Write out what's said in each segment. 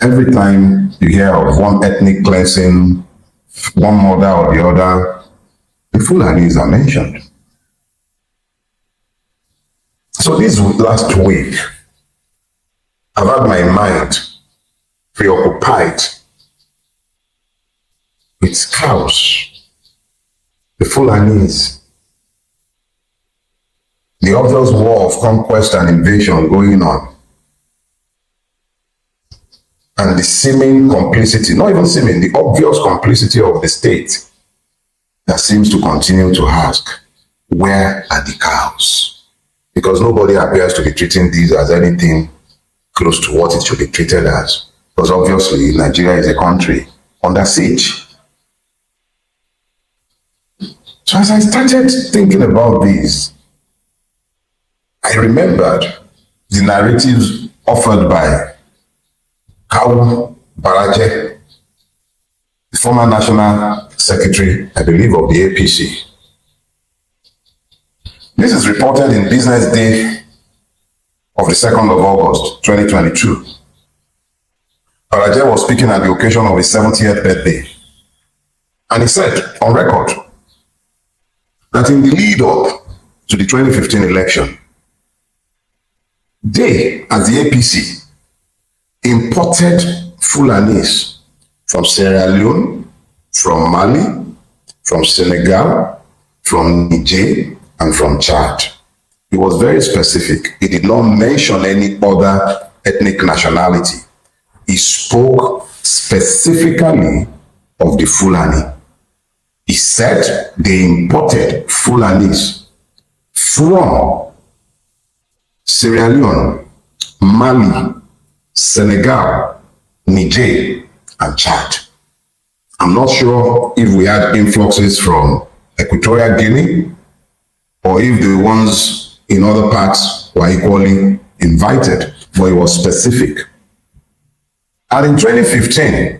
Every time you hear of one ethnic cleansing, one mother or the other, the Fulanis are mentioned. So this last week, I've had my mind preoccupied with cows, the Fulanis, the obvious war of conquest and invasion going on, and the seeming complicity, not even seeming, the obvious complicity of the state that seems to continue to ask, where are the cows? Because nobody appears to be treating these as anything close to what it should be treated as. Because obviously Nigeria is a country under siege. So as I started thinking about this, I remembered the narratives offered by Kawu Baraje, the former national secretary, I believe, of the APC. This is reported in Business Day of the 2nd of August, 2022. Baraje was speaking at the occasion of his 70th birthday. And he said, on record, that in the lead up to the 2015 election, they, as the APC, imported Fulanis from Sierra Leone, from Mali, from Senegal, from Niger, and from Chad. He was very specific. He did not mention any other ethnic nationality. He spoke specifically of the Fulani. He said they imported Fulanis from Sierra Leone, Mali, Senegal, Niger, and Chad. I'm not sure if we had influxes from Equatorial Guinea or if the ones in other parts were equally invited, but it was specific. And in 2015,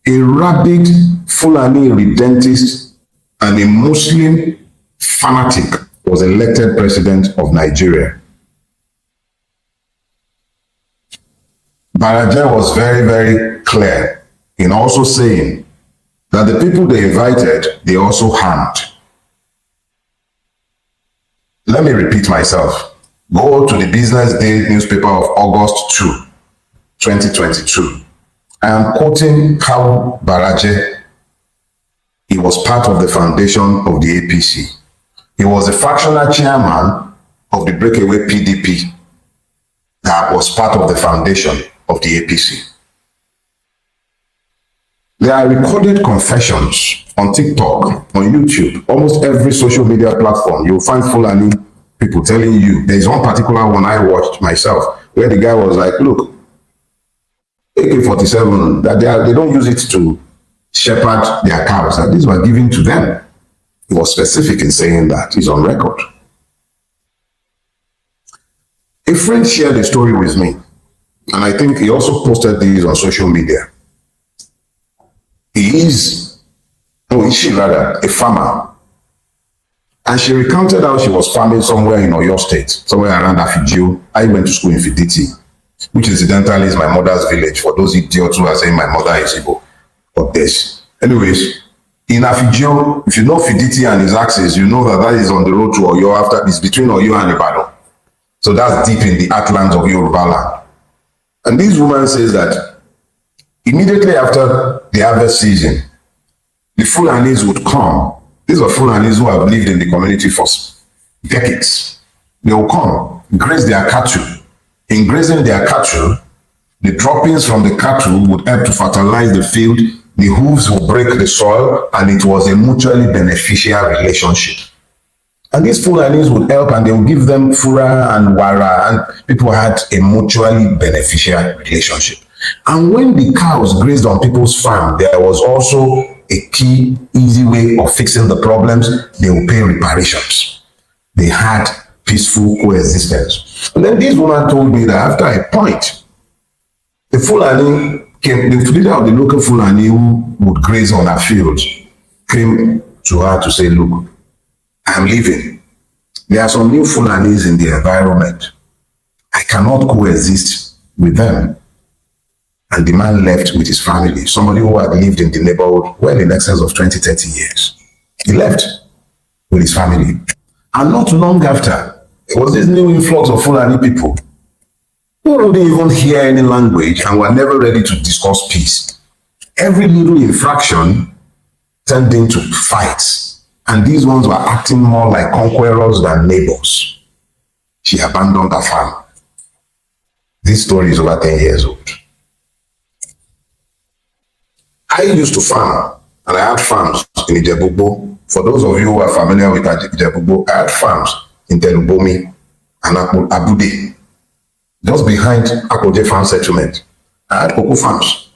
a rabid Fulani redentist and a Muslim fanatic was elected president of Nigeria. Baraje was very, very clear in also saying that the people they invited, they also harmed. Let me repeat myself. Go to the Business Day newspaper of August 2, 2022. I am quoting Kawu Baraje. He was part of the foundation of the APC. He was the fractional chairman of the breakaway PDP that was part of the foundation of the APC. There are recorded confessions on TikTok, on YouTube, almost every social media platform. You'll find Fulani people telling you. There's one particular one I watched myself where the guy was like, look, AK-47, that they don't use it to shepherd their cows, that these were given to them. He was specific in saying that. He's on record. A friend shared a story with me, and I think he also posted these on social media. Is she rather, a farmer. And she recounted how she was farming somewhere in Oyo State, somewhere around Afijio. I went to school in Fiditi, which incidentally is my mother's village, for those idiots who are saying my mother is Igbo. But this. Anyways, in Afijio, if you know Fiditi and his axis, you know that is on the road to Oyo, after it's between Oyo and Ibadan. So that's deep in the heartlands of Yoruba land. And this woman says that immediately after the harvest season, the Fulanis would come. These are Fulanis who have lived in the community for decades. They will come, graze their cattle. In grazing their cattle, the droppings from the cattle would help to fertilize the field. The hooves will break the soil, and it was a mutually beneficial relationship. And these Fulanis would help, and they would give them fura and wara, and people had a mutually beneficial relationship. And when the cows grazed on people's farm, there was also a key, easy way of fixing the problems. They will pay reparations. They had peaceful coexistence. And then this woman told me that after a point, the Fulani came, the leader of the local Fulani who would graze on her fields came to her to say, look, I'm leaving. There are some new Fulanis in the environment. I cannot coexist with them. And the man left with his family, somebody who had lived in the neighborhood well in excess of 20, 30 years. He left with his family. And not long after, there was this new influx of Fulani people who wouldn't even hear any language and were never ready to discuss peace. Every little infraction turned into fights, and these ones were acting more like conquerors than neighbors. She abandoned her farm. This story is over 10 years old. I used to farm, and I had farms in Ijebubo. For those of you who are familiar with Ijebubo, I had farms in Telubomi and Abude, just behind Akoje Farm Settlement. I had cocoa farms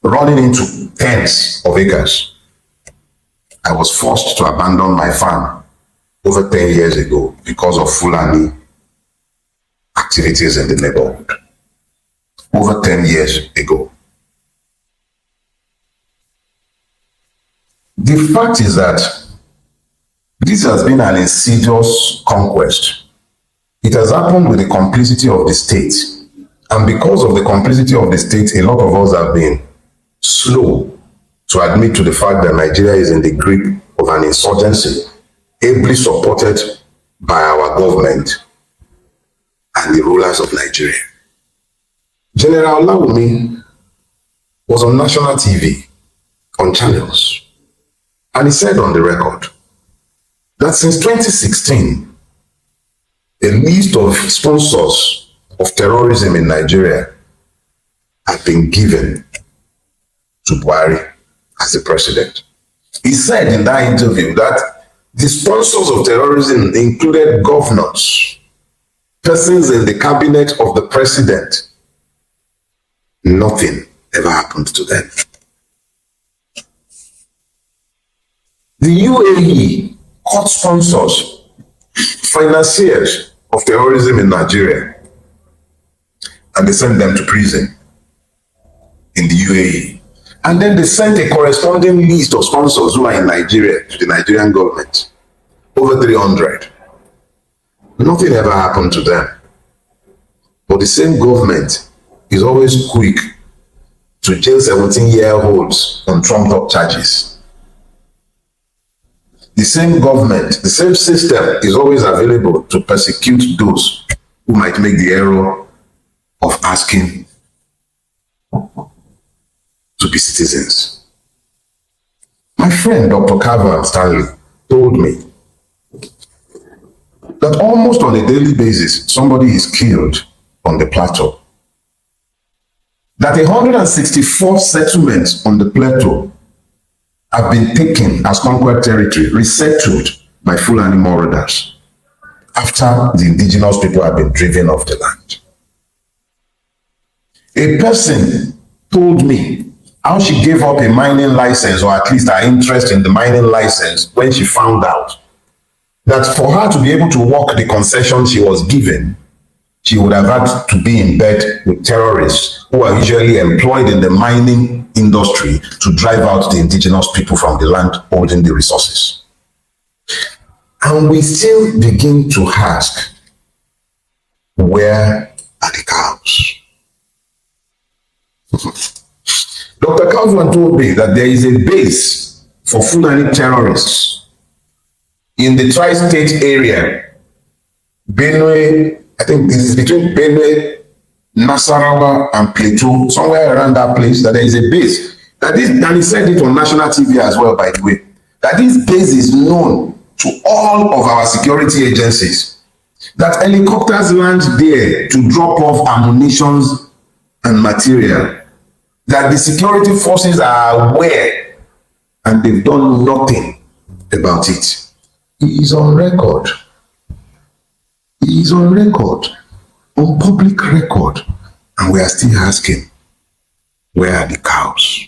running into tens of acres. I was forced to abandon my farm over 10 years ago because of Fulani activities in the neighborhood. Over 10 years ago. The fact is that this has been an insidious conquest. It has happened with the complicity of the state. And because of the complicity of the state, a lot of us have been slow to admit to the fact that Nigeria is in the grip of an insurgency, ably supported by our government and the rulers of Nigeria. General Olawumi was on national TV, on channels, and he said on the record that since 2016, a list of sponsors of terrorism in Nigeria have been given to Buhari as the president. He said in that interview that the sponsors of terrorism included governors, persons in the cabinet of the president. Nothing ever happened to them. The UAE caught sponsors, financiers of terrorism in Nigeria, and they sent them to prison in the UAE. And then they sent a corresponding list of sponsors who are in Nigeria to the Nigerian government. Over 300. Nothing ever happened to them. But the same government is always quick to jail 17-year-olds on trumped-up charges. The same government, the same system is always available to persecute those who might make the error of asking to be citizens. My friend, Dr. Calvin Stanley, told me that almost on a daily basis, somebody is killed on the plateau. That 164 settlements on the plateau have been taken as conquered territory, resettled by Fulani marauders after the indigenous people have been driven off the land. A person told me how she gave up a mining license, or at least her interest in the mining license, when she found out that for her to be able to work the concession she was given, she would have had to be in bed with terrorists who are usually employed in the mining industry to drive out the indigenous people from the land holding the resources. And we still begin to ask, where are the cows? Dr. Calvin told me that there is a base for Fulani terrorists in the tri-state area, Benue, I think this is between Benue, Nasarawa, and Plateau, somewhere around that place, that there is a base. And he said it on national TV as well, by the way, that this base is known to all of our security agencies, that helicopters land there to drop off ammunition and material, that the security forces are aware and they've done nothing about it. He is on record. He is on record, on public record, and we are still asking, where are the cows?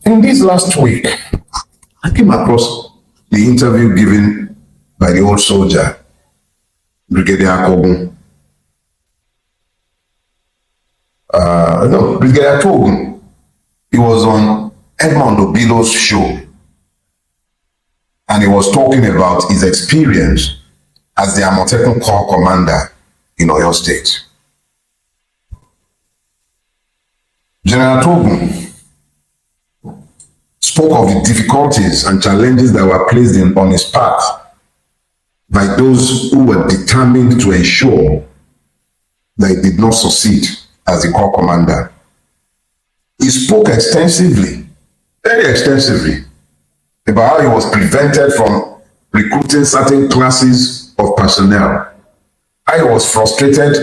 In this last week, I came across the interview given by the old soldier, Brigadier Kogun. Brigadier Kogun. He was on Edmond Obilo's show, and he was talking about his experience as the Amotekun Corps commander in Oyo State. General Togun spoke of the difficulties and challenges that were placed on his path by those who were determined to ensure that he did not succeed as the Corps commander. He spoke extensively, very extensively, about how he was prevented from recruiting certain classes of personnel, how he was frustrated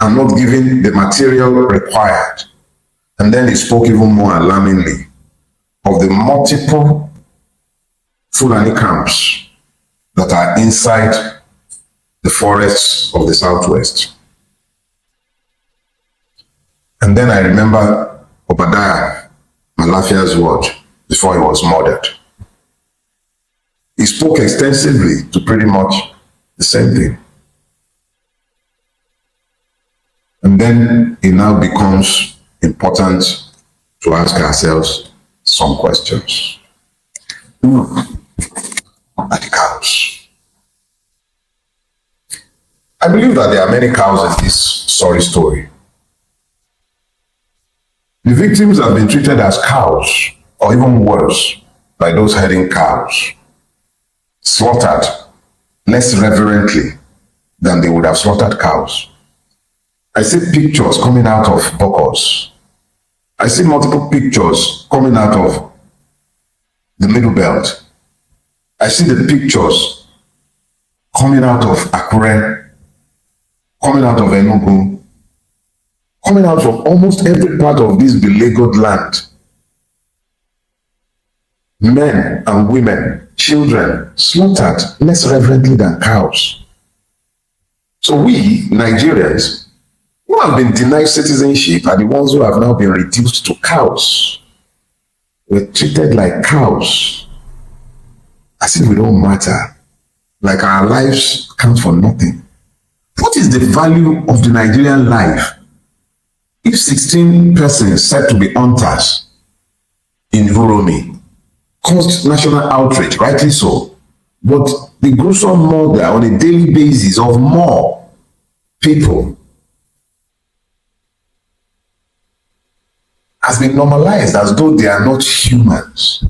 and not given the material required. And then he spoke even more alarmingly of the multiple Fulani camps that are inside the forests of the Southwest. And then I remember Obadiah Malafia's word before he was murdered. He spoke extensively to pretty much the same thing. And then it now becomes important to ask ourselves some questions. Who are the cows? I believe that there are many cows in this sorry story. The victims have been treated as cows, or even worse, by those herding cows, slaughtered less reverently than they would have slaughtered cows. I see pictures coming out of Bokos. I see multiple pictures coming out of the Middle Belt. I see the pictures coming out of Akure, coming out of Enugu, coming out from almost every part of this beleaguered land. Men and women, children, slaughtered less reverently than cows. So we, Nigerians, who have been denied citizenship are the ones who have now been reduced to cows. We're treated like cows, as if we don't matter, like our lives count for nothing. What is the value of the Nigerian life if 16 persons said to be hunters in Uromi caused national outrage, rightly so, but the gruesome murder on a daily basis of more people has been normalized as though they are not humans?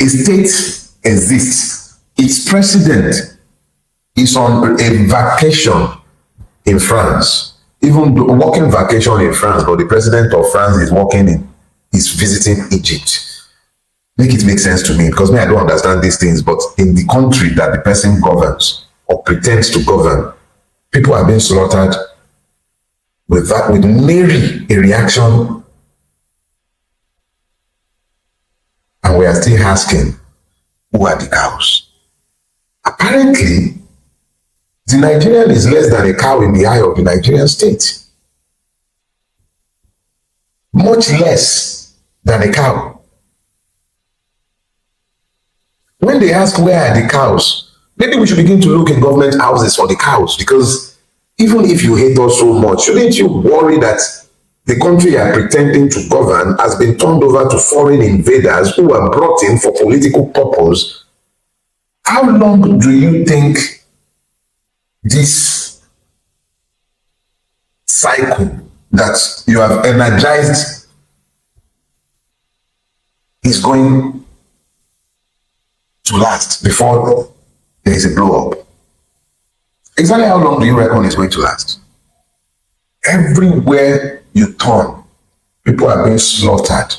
A state exists. Its president is on a vacation in France. Even a working vacation in France, but the president of France is visiting Egypt. Make it make sense to me, because I don't understand these things, but in the country that the person governs or pretends to govern, people are being slaughtered with nary a reaction. And we are still asking, who are the cows? Apparently, the Nigerian is less than a cow in the eye of the Nigerian state. Much less than a cow. When they ask where are the cows, maybe we should begin to look in government houses for the cows, because even if you hate us so much, shouldn't you worry that the country you are pretending to govern has been turned over to foreign invaders who are brought in for political purpose? How long do you think this cycle that you have energized is going to last before there is a blow up? Exactly how long do you reckon it's going to last? Everywhere you turn, people are being slaughtered.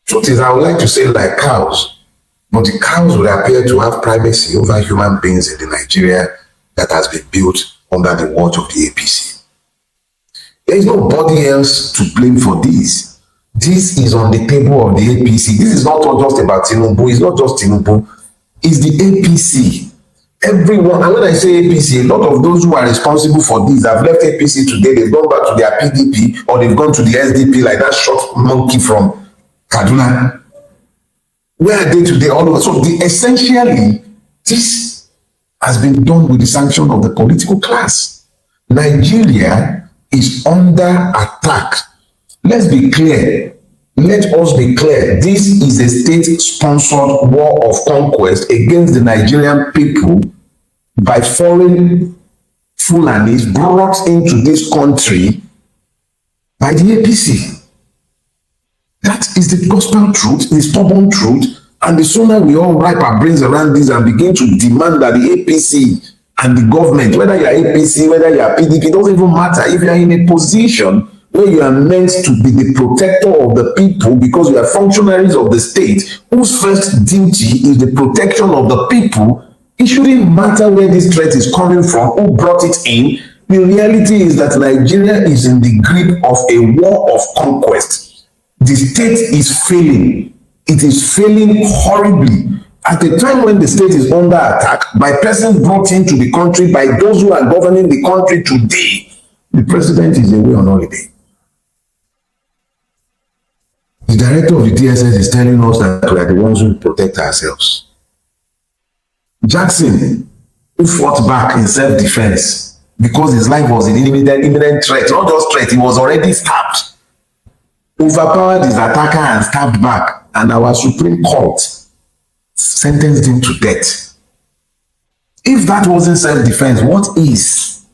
Truth is, I would like to say like cows, but the cows would appear to have primacy over human beings in the Nigeria that has been built under the watch of the APC. There is nobody else to blame for this. This is on the table of the APC. This is not just about Tinubu. It's not just Tinubu. It's the APC. Everyone, and when I say APC, a lot of those who are responsible for this have left APC today. They've gone back to their PDP, or they've gone to the SDP, like that short monkey from Kaduna. Where are they today? All over. So essentially, this has been done with the sanction of the political class. Nigeria is under attack. Let's be clear. let us be clear, this is a state-sponsored war of conquest against the Nigerian people by foreign Fulanis brought into this country by the APC. That is the gospel truth, the stubborn truth, and the sooner we all wrap our brains around this and begin to demand that the APC and the government, whether you are APC, whether you are PDP, it doesn't even matter. If you are in a position where you are meant to be the protector of the people because you are functionaries of the state, whose first duty is the protection of the people, it shouldn't matter where this threat is coming from, who brought it in. The reality is that Nigeria is in the grip of a war of conquest. The state is failing. It is failing horribly. At a time when the state is under attack by persons brought into the country by those who are governing the country today, the president is away on holiday. The director of the DSS is telling us that we are the ones who protect ourselves. Jackson, who fought back in self-defense because his life was in imminent threat, not just threat, he was already stabbed, overpowered his attacker and stabbed back, and our Supreme Court sentenced him to death. If that wasn't self-defense, what is?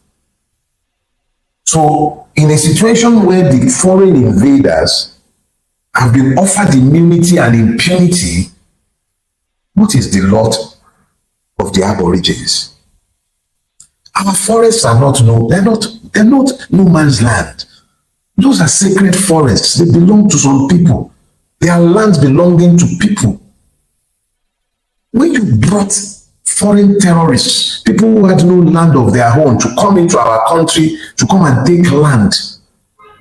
So, in a situation where the foreign invaders have been offered immunity and impunity, what is the lot of the Aborigines? Our forests are not they're not no man's land. Those are sacred forests. They belong to some people. They are lands belonging to people. When you brought foreign terrorists, people who had no land of their own, to come into our country, to come and take land,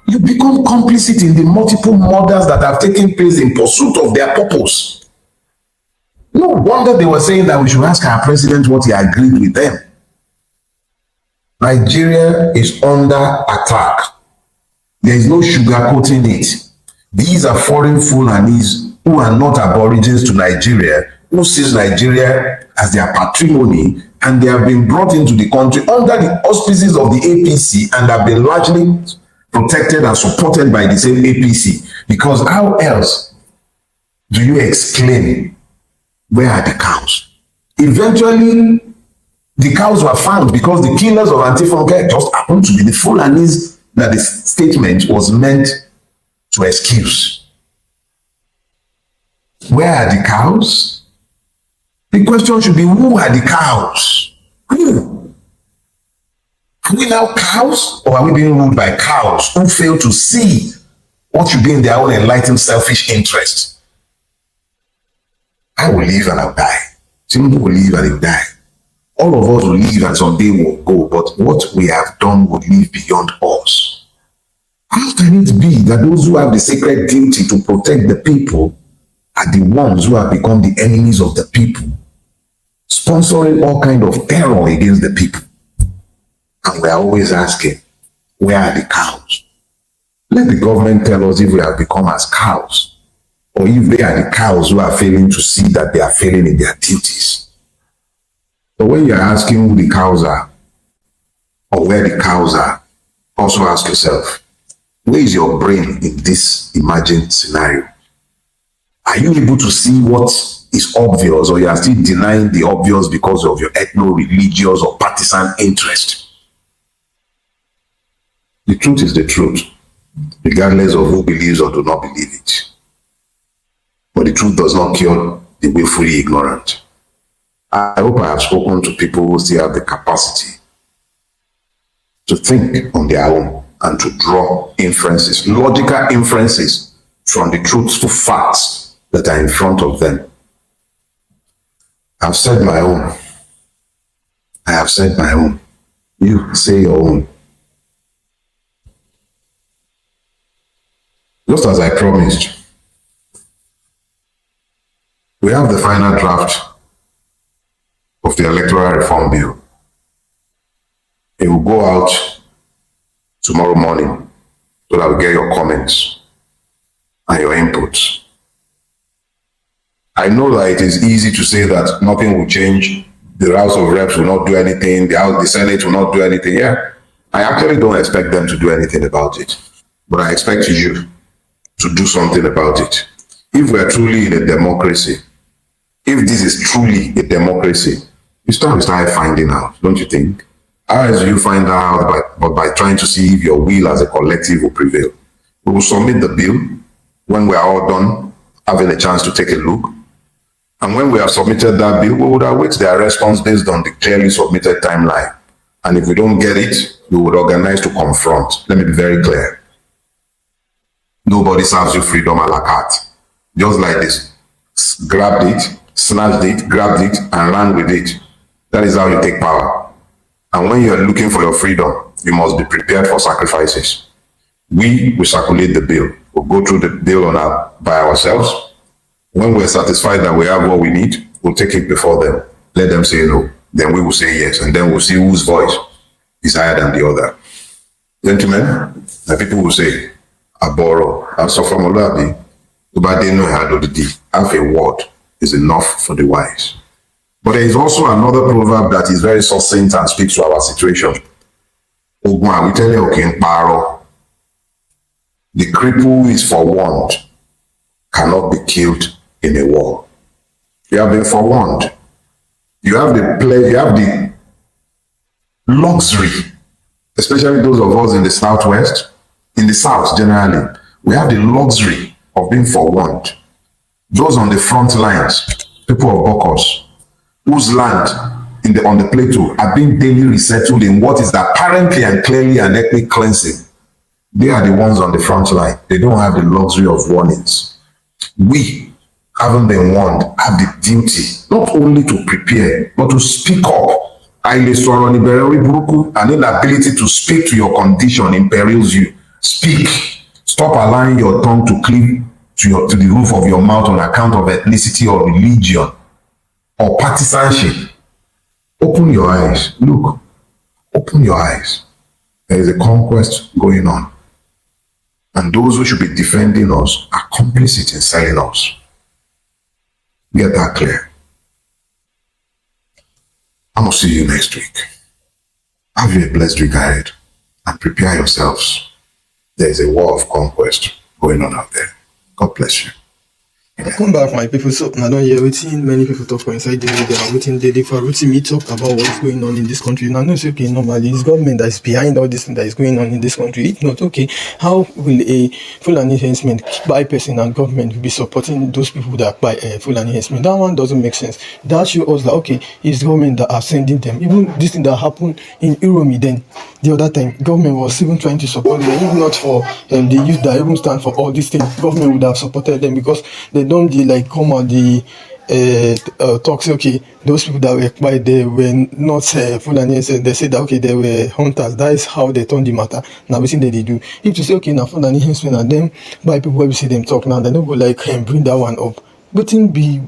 you become complicit in the multiple murders that have taken place in pursuit of their purpose. No wonder they were saying that we should ask our president what he agreed with them. Nigeria is under attack. There is no sugarcoating it. These are foreign Fulanis who are not aborigines to Nigeria, who sees Nigeria as their patrimony, and they have been brought into the country under the auspices of the APC and have been largely protected and supported by the same APC. Because how else do you explain where are the cows? Eventually, the cows were found because the killers of Antifunke just happened to be the Fulanis that the statement was meant to excuse. Where are the cows? The question should be, who are the cows? Who? Are we now cows, or are we being ruled by cows who fail to see what should be in their own enlightened selfish interest? I will live and I'll die. Tinubu will live and he'll die. All of us will live and someday will go, but what we have done will live beyond us. How can it be that those who have the sacred duty to protect the people are the ones who have become the enemies of the people, sponsoring all kind of terror against the people? And we are always asking, where are the cows? Let the government tell us if we have become as cows, or if they are the cows who are failing to see that they are failing in their duties. But when you are asking who the cows are, or where the cows are, also ask yourself, where is your brain in this imagined scenario? Are you able to see what is obvious, or you are still denying the obvious because of your ethno-religious or partisan interest? The truth is the truth, regardless of who believes or do not believe it. But the truth does not cure the willfully ignorant. I hope I have spoken to people who still have the capacity to think on their own and to draw inferences, logical inferences from the truthful facts that are in front of them. I've said my own. I have said my own. You say your own. Just as I promised, we have the final draft of the Electoral Reform Bill. It will go out tomorrow morning so that we get your comments and your inputs. I know that it is easy to say that nothing will change, the House of Reps will not do anything, the Senate will not do anything. Yeah, I actually don't expect them to do anything about it, but I expect you to do something about it. If we are truly in a democracy, if this is truly a democracy, we start finding out, don't you think? How else do you find out but by trying to see if your will as a collective will prevail? We will submit the bill when we are all done having a chance to take a look. And when we have submitted that bill, we would await their response based on the clearly submitted timeline. And if we don't get it, we would organize to confront. Let me be very clear. Nobody serves you freedom a la carte. Just like this. Grabbed it, snatched it, grabbed it, and ran with it. That is how you take power. And when you are looking for your freedom, you must be prepared for sacrifices. We will circulate the bill. We'll go through the bill by ourselves. When we're satisfied that we have what we need, we'll take it before them. Let them say no. Then we will say yes. And then we'll see whose voice is higher than the other. Gentlemen, the people will say, I borrow. And so from Olabi, half a word is enough for the wise. But there is also another proverb that is very succinct and speaks to our situation. Ogwa, we tell you, okay, paro. The cripple who is forewarned cannot be killed in a war. You have been forewarned. You have the pleasure, you have the luxury, especially those of us in the Southwest, in the South generally, we have the luxury of being forewarned. Those on the front lines, people of Bokos, whose land on the plateau are being daily resettled in what is apparently and clearly an ethnic cleansing. They are the ones on the front line. They don't have the luxury of warnings. We, having been warned, have the duty not only to prepare, but to speak up. And an inability to speak to your condition imperils you. Speak. Stop allowing your tongue to cleave to the roof of your mouth on account of ethnicity or religion or partisanship. Open your eyes. Look. Open your eyes. There is a conquest going on. And those who should be defending us are complicit in selling us. Get that clear. I'm going to see you next week. Have you a blessed week ahead and prepare yourselves. There is a war of conquest going on out there. God bless you. Welcome back, my people. So I don't hear everything many people talk for inside the media. Everything Dele Farotimi talked about what's going on in this country. Now, no, it's okay. Normally, it's government that is behind all this thing that is going on in this country. If not, okay, how will a Fulani herdsman by person and government be supporting those people that buy Fulani herdsmen? That one doesn't make sense. That shows us that okay, it's government that are sending them. Even this thing that happened in Uromi then. The other time, government was even trying to support them. If not for the youth that even stand for all these things, government would have supported them because they don't like come out talk say okay, those people that were quiet, they were not Fulani. They said that okay, they were hunters. That is how they turn the matter. Now we see that they do. If you say okay, now Fulani and them by people where we see them talk now, they don't go like bring that one up. But thing be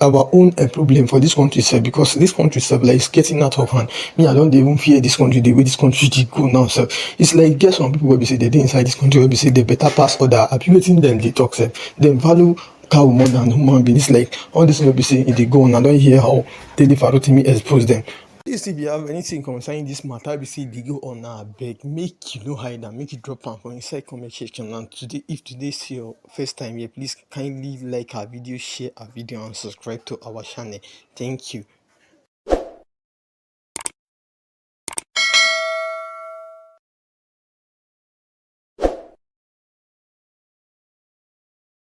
our own problem for this country sef, because this country sef like is getting out of hand. Me, I don't even fear this country the way this country dey go now sef. It's like get some people wey be say they dey inside this country wey be say they better pass other. Abi wetin dem dey talk sef, dem value cow more than human being. It's like all this wey be say e dey go on. I don hear how Dele Farotimi expose them. Please, if you have anything concerning this matter, we say they go on now, beg, make you no hide and make you drop am for inside comment section. And today, if today is your first time here, please kindly like our video, share our video, and subscribe to our channel. Thank you.